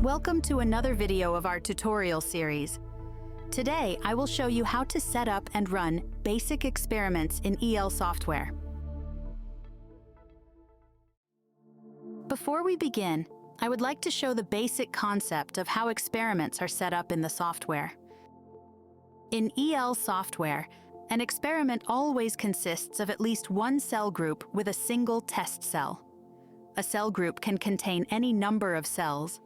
Welcome to another video of our tutorial series. Today, I will show you how to set up and run basic experiments in EL software. Before we begin, I would like to show the basic concept of how experiments are set up in the software. In EL software, an experiment always consists of at least one cell group with a single test cell. A cell group can contain any number of cells.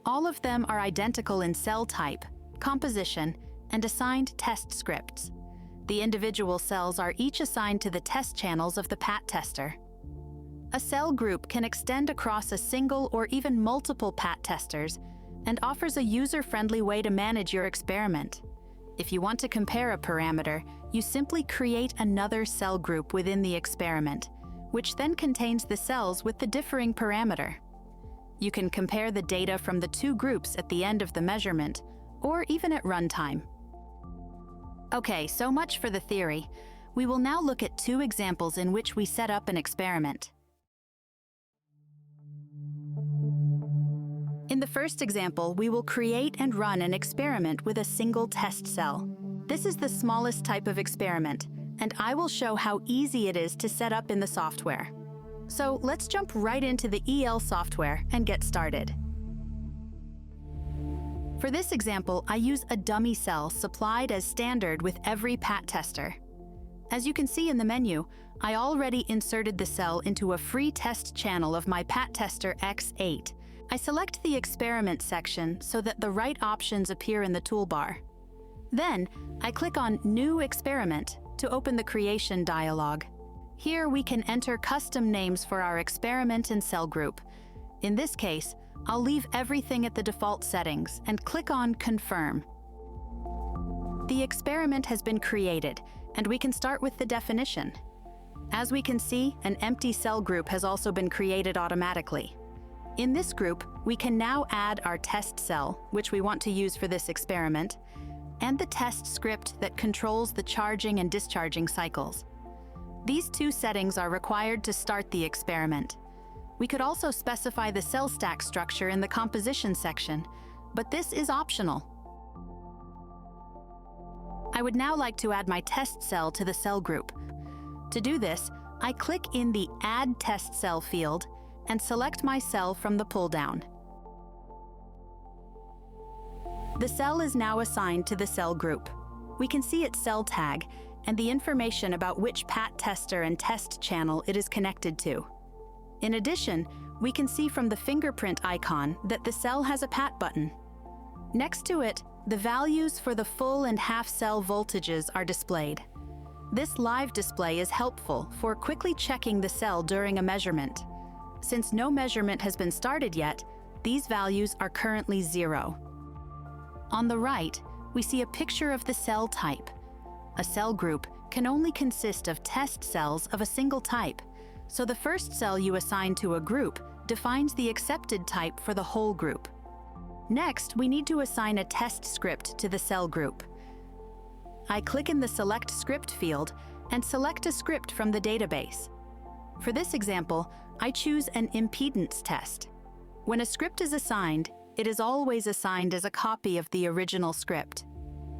All of them are identical in cell type, composition, and assigned test scripts. The individual cells are each assigned to the test channels of the PAT tester. A cell group can extend across a single or even multiple PAT testers and offers a user-friendly way to manage your experiment. If you want to compare a parameter, you simply create another cell group within the experiment, which then contains the cells with the differing parameter. You can compare the data from the two groups at the end of the measurement, or even at runtime. Okay, so much for the theory. We will now look at two examples in which we set up an experiment. In the first example, we will create and run an experiment with a single test cell. This is the smallest type of experiment, and I will show how easy it is to set up in the software. So let's jump right into the EL software and get started. For this example, I use a dummy cell supplied as standard with every PAT tester. As you can see in the menu, I already inserted the cell into a free test channel of my PAT tester X8. I select the experiment section so that the right options appear in the toolbar. Then, I click on New Experiment to open the creation dialog. Here we can enter custom names for our experiment and cell group. In this case, I'll leave everything at the default settings and click on Confirm. The experiment has been created, and we can start with the definition. As we can see, an empty cell group has also been created automatically. In this group, we can now add our test cell, which we want to use for this experiment, and the test script that controls the charging and discharging cycles. These two settings are required to start the experiment. We could also specify the cell stack structure in the composition section, but this is optional. I would now like to add my test cell to the cell group. To do this, I click in the Add Test Cell field and select my cell from the pull-down. The cell is now assigned to the cell group. We can see its cell tag and the information about which PAT tester and test channel it is connected to. In addition, we can see from the fingerprint icon that the cell has a PAT button. Next to it, the values for the full and half cell voltages are displayed. This live display is helpful for quickly checking the cell during a measurement. Since no measurement has been started yet, these values are currently 0. On the right, we see a picture of the cell type. A cell group can only consist of test cells of a single type, so the first cell you assign to a group defines the accepted type for the whole group. Next, we need to assign a test script to the cell group. I click in the Select Script field and select a script from the database. For this example, I choose an impedance test. When a script is assigned, it is always assigned as a copy of the original script.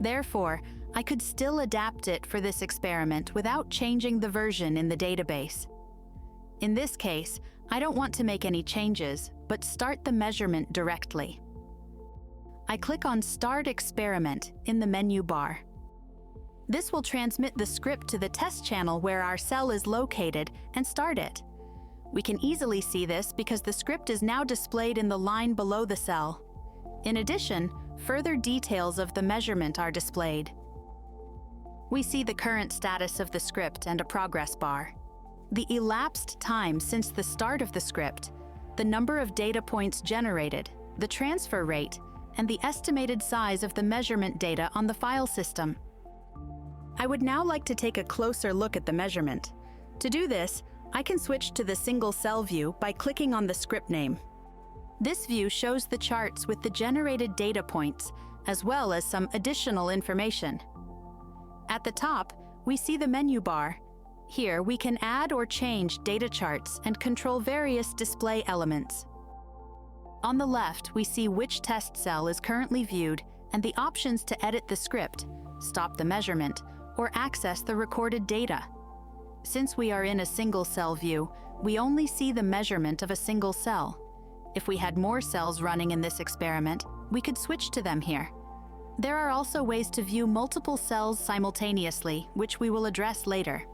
Therefore, I could still adapt it for this experiment without changing the version in the database. In this case, I don't want to make any changes, but start the measurement directly. I click on Start Experiment in the menu bar. This will transmit the script to the test channel where our cell is located and start it. We can easily see this because the script is now displayed in the line below the cell. In addition, further details of the measurement are displayed. We see the current status of the script and a progress bar. The elapsed time since the start of the script, the number of data points generated, the transfer rate, and the estimated size of the measurement data on the file system. I would now like to take a closer look at the measurement. To do this, I can switch to the single cell view by clicking on the script name. This view shows the charts with the generated data points, as well as some additional information. At the top, we see the menu bar. Here, we can add or change data charts and control various display elements. On the left, we see which test cell is currently viewed and the options to edit the script, stop the measurement, or access the recorded data. Since we are in a single cell view, we only see the measurement of a single cell. If we had more cells running in this experiment, we could switch to them here. There are also ways to view multiple cells simultaneously, which we will address later.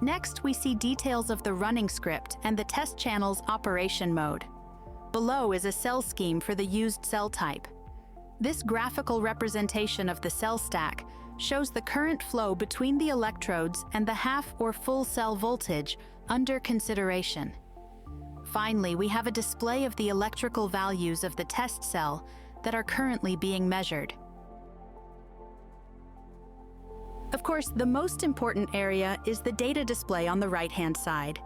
Next, we see details of the running script and the test channel's operation mode. Below is a cell scheme for the used cell type. This graphical representation of the cell stack shows the current flow between the electrodes and the half or full cell voltage under consideration. Finally, we have a display of the electrical values of the test cell that are currently being measured. Of course, the most important area is the data display on the right-hand side.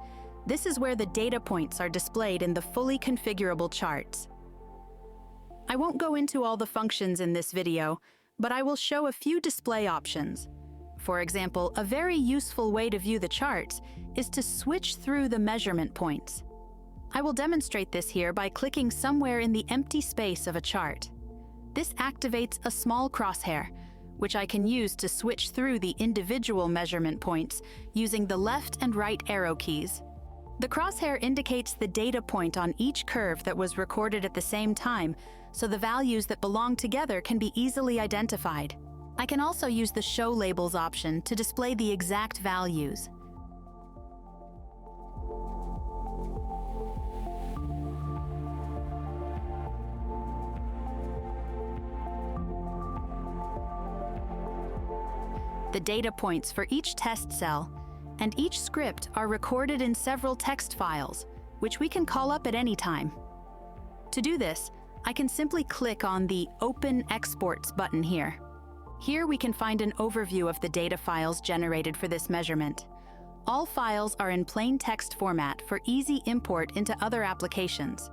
This is where the data points are displayed in the fully configurable charts. I won't go into all the functions in this video, but I will show a few display options. For example, a very useful way to view the charts is to switch through the measurement points. I will demonstrate this here by clicking somewhere in the empty space of a chart. This activates a small crosshair, which I can use to switch through the individual measurement points using the left and right arrow keys. The crosshair indicates the data point on each curve that was recorded at the same time, so the values that belong together can be easily identified. I can also use the Show Labels option to display the exact values. The data points for each test cell and each script are recorded in several text files, which we can call up at any time. To do this, I can simply click on the Open Exports button here. Here we can find an overview of the data files generated for this measurement. All files are in plain text format for easy import into other applications.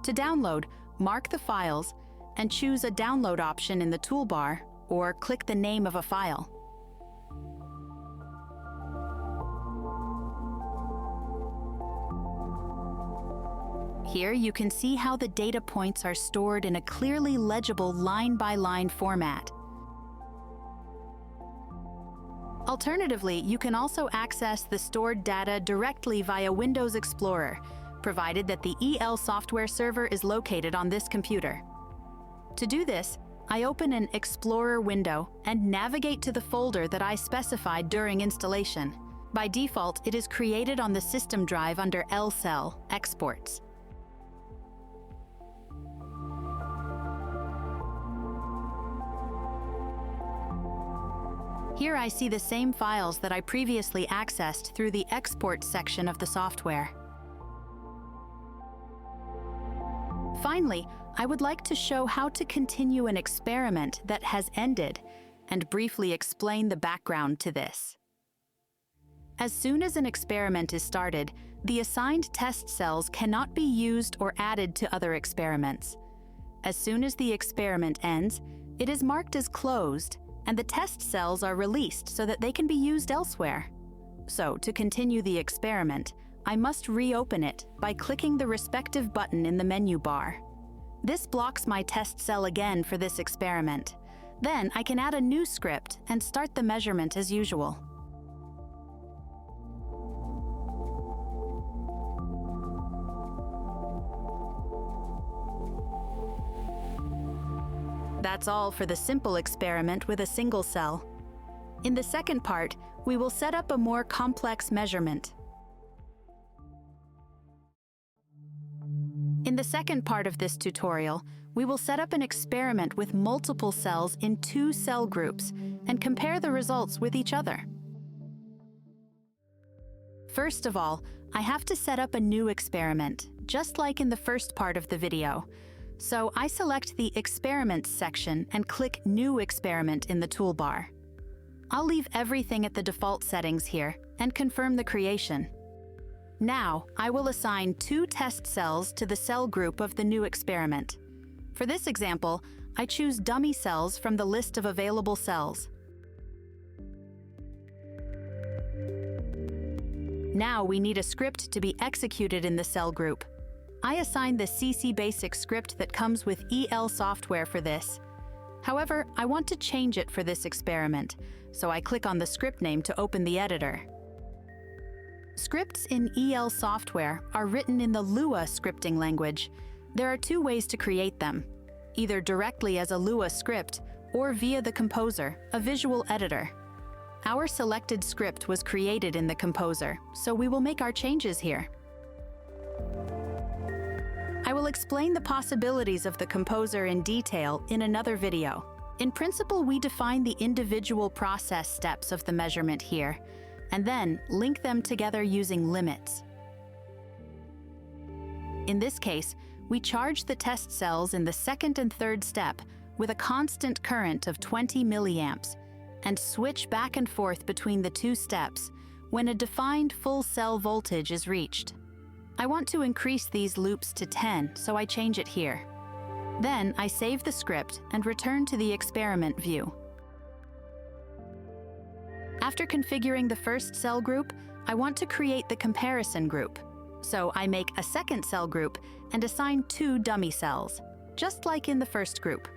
To download, mark the files and choose a download option in the toolbar or click the name of a file. Here you can see how the data points are stored in a clearly legible line-by-line format. Alternatively, you can also access the stored data directly via Windows Explorer, provided that the EL software server is located on this computer. To do this, I open an Explorer window and navigate to the folder that I specified during installation. By default, it is created on the system drive under LCell, Exports. Here I see the same files that I previously accessed through the Export section of the software. Finally, I would like to show how to continue an experiment that has ended and briefly explain the background to this. As soon as an experiment is started, the assigned test cells cannot be used or added to other experiments. As soon as the experiment ends, it is marked as closed, and the test cells are released so that they can be used elsewhere. So, to continue the experiment, I must reopen it by clicking the respective button in the menu bar. This blocks my test cell again for this experiment. Then I can add a new script and start the measurement as usual. That's all for the simple experiment with a single cell. In the second part, we will set up a more complex measurement. In the second part of this tutorial, we will set up an experiment with multiple cells in 2 cell groups and compare the results with each other. First of all, I have to set up a new experiment, just like in the first part of the video. So I select the Experiments section and click New Experiment in the toolbar. I'll leave everything at the default settings here and confirm the creation. Now, I will assign 2 test cells to the cell group of the new experiment. For this example, I choose dummy cells from the list of available cells. Now we need a script to be executed in the cell group. I assign the CC Basic script that comes with EL software for this. However, I want to change it for this experiment, so I click on the script name to open the editor. Scripts in EL software are written in the Lua scripting language. There are two ways to create them, either directly as a Lua script or via the Composer, a visual editor. Our selected script was created in the Composer, so we will make our changes here. I will explain the possibilities of the Composer in detail in another video. In principle, we define the individual process steps of the measurement here, and then link them together using limits. In this case, we charge the test cells in the second and third step with a constant current of 20 milliamps and switch back and forth between the two steps when a defined full cell voltage is reached. I want to increase these loops to 10, so I change it here. Then I save the script and return to the experiment view. After configuring the first cell group, I want to create the comparison group. So I make a second cell group and assign 2 dummy cells, just like in the first group.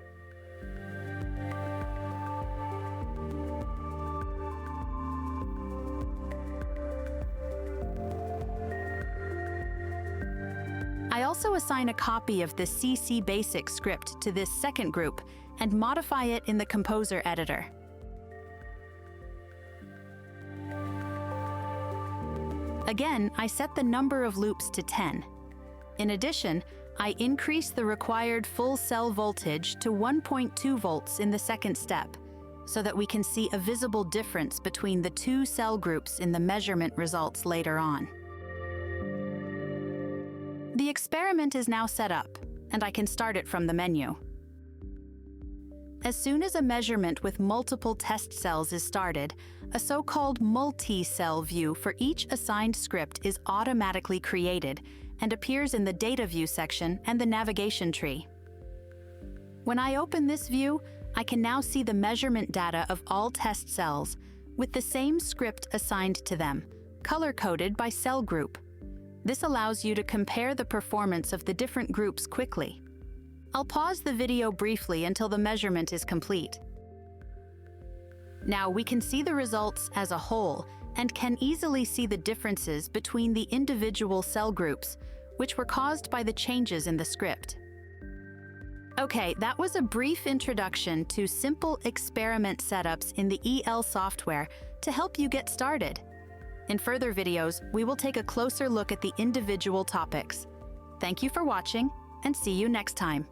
I also assign a copy of the CC Basic script to this second group and modify it in the Composer editor. Again, I set the number of loops to 10. In addition, I increase the required full cell voltage to 1.2 volts in the second step, so that we can see a visible difference between the 2 cell groups in the measurement results later on. The experiment is now set up, and I can start it from the menu. As soon as a measurement with multiple test cells is started, a so-called multi-cell view for each assigned script is automatically created and appears in the Data View section and the navigation tree. When I open this view, I can now see the measurement data of all test cells with the same script assigned to them, color-coded by cell group. This allows you to compare the performance of the different groups quickly. I'll pause the video briefly until the measurement is complete. Now we can see the results as a whole and can easily see the differences between the individual cell groups, which were caused by the changes in the script. Okay, that was a brief introduction to simple experiment setups in the EL software to help you get started. In further videos, we will take a closer look at the individual topics. Thank you for watching, and see you next time.